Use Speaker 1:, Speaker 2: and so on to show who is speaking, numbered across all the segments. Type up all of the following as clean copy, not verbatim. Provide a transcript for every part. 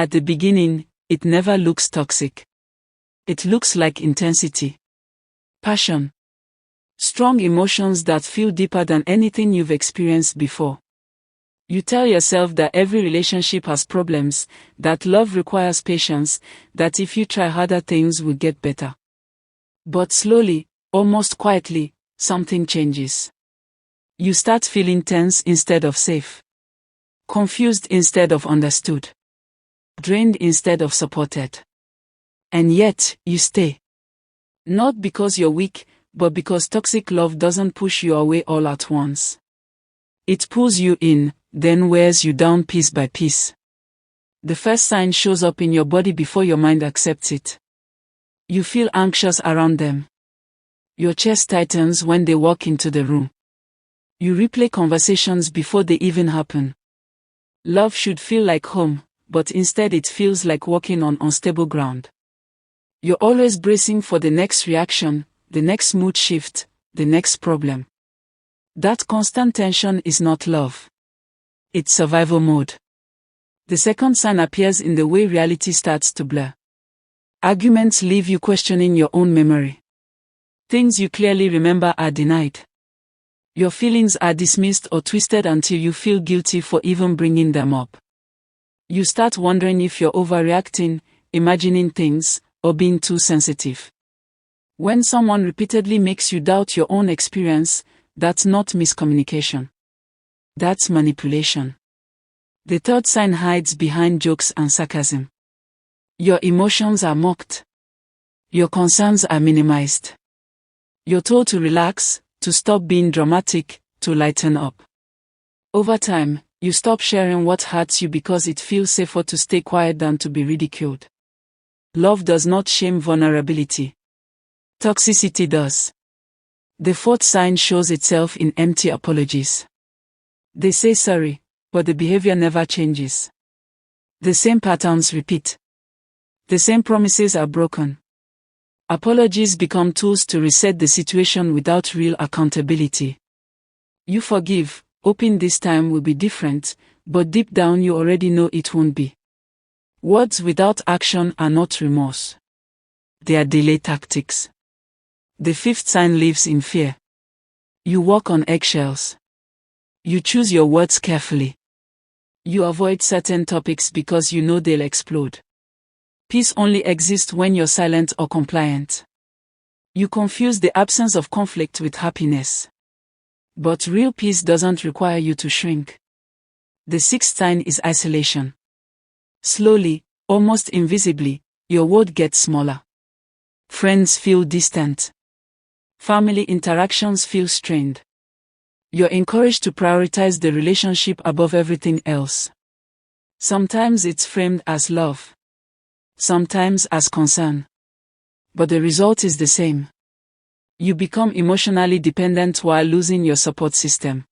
Speaker 1: At the beginning, it never looks toxic. It looks like intensity, passion, strong emotions that feel deeper than anything you've experienced before. You tell yourself that every relationship has problems, that love requires patience, that if you try harder things will get better. But slowly, almost quietly, something changes. You start feeling tense instead of safe, confused instead of understood, drained instead of supported. And yet, you stay. Not because you're weak, but because toxic love doesn't push you away all at once. It pulls you in, then wears you down piece by piece. The first sign shows up in your body before your mind accepts it. You feel anxious around them. Your chest tightens when they walk into the room. You replay conversations before they even happen. Love should feel like home, but instead it feels like walking on unstable ground. You're always bracing for the next reaction, the next mood shift, the next problem. That constant tension is not love. It's survival mode. The second sign appears in the way reality starts to blur. Arguments leave you questioning your own memory. Things you clearly remember are denied. Your feelings are dismissed or twisted until you feel guilty for even bringing them up. You start wondering if you're overreacting, imagining things, or being too sensitive. When someone repeatedly makes you doubt your own experience, that's not miscommunication. That's manipulation. The third sign hides behind jokes and sarcasm. Your emotions are mocked. Your concerns are minimized. You're told to relax, to stop being dramatic, to lighten up. Over time, you stop sharing what hurts you because it feels safer to stay quiet than to be ridiculed. Love does not shame vulnerability. Toxicity does. The fourth sign shows itself in empty apologies. They say sorry, but the behavior never changes. The same patterns repeat. The same promises are broken. Apologies become tools to reset the situation without real accountability. You forgive, hoping this time will be different, but deep down you already know it won't be. Words without action are not remorse. They are delay tactics. The fifth sign lives in fear. You walk on eggshells. You choose your words carefully. You avoid certain topics because you know they'll explode. Peace only exists when you're silent or compliant. You confuse the absence of conflict with happiness. But real peace doesn't require you to shrink. The sixth sign is isolation. Slowly, almost invisibly, your world gets smaller. Friends feel distant. Family interactions feel strained. You're encouraged to prioritize the relationship above everything else. Sometimes it's framed as love. Sometimes as concern. But the result is the same. You become emotionally dependent while losing your support system.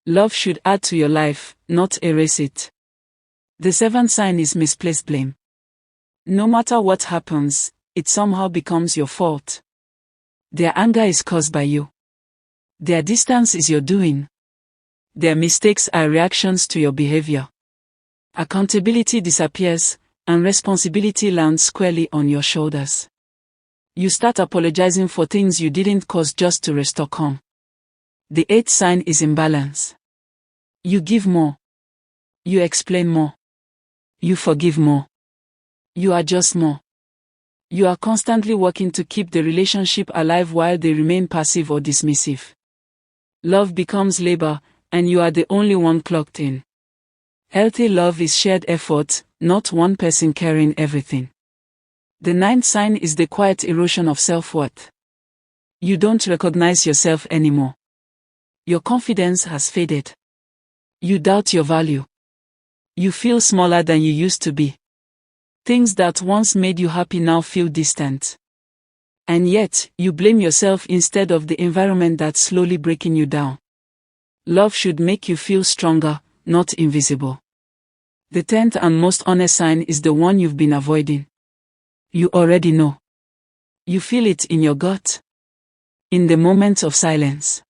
Speaker 1: Love should add to your life, not erase it. The seventh sign is misplaced blame. No matter what happens, it somehow becomes your fault. Their anger is caused by you. Their distance is your doing. Their mistakes are reactions to your behavior. Accountability disappears, and responsibility lands squarely on your shoulders. You start apologizing for things you didn't cause just to restore calm. The eighth sign is imbalance. You give more. You explain more. You forgive more. You adjust more. You are constantly working to keep the relationship alive while they remain passive or dismissive. Love becomes labor, and you are the only one clocked in. Healthy love is shared effort, not one person carrying everything. The ninth sign is the quiet erosion of self-worth. You don't recognize yourself anymore. Your confidence has faded. You doubt your value. You feel smaller than you used to be. Things that once made you happy now feel distant. And yet, you blame yourself instead of the environment that's slowly breaking you down. Love should make you feel stronger, not invisible. The 10th and most honest sign is the one you've been avoiding. You already know. You feel it in your gut. In the moments of silence.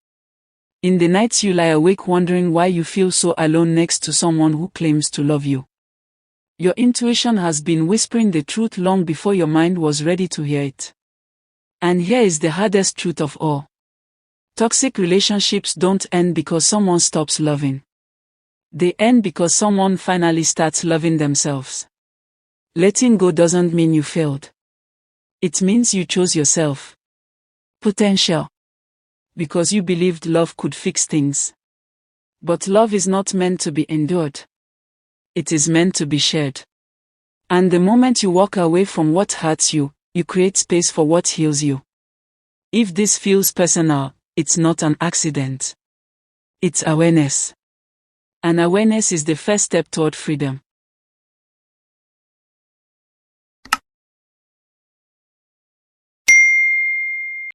Speaker 1: In the nights you lie awake wondering why you feel so alone next to someone who claims to love you. Your intuition has been whispering the truth long before your mind was ready to hear it. And here is the hardest truth of all. Toxic relationships don't end because someone stops loving. They end because someone finally starts loving themselves. Letting go doesn't mean you failed. It means you chose yourself. Potential. Because you believed love could fix things. But love is not meant to be endured. It is meant to be shared. And the moment you walk away from what hurts you, you create space for what heals you. If this feels personal, it's not an accident. It's awareness. And awareness is the first step toward freedom.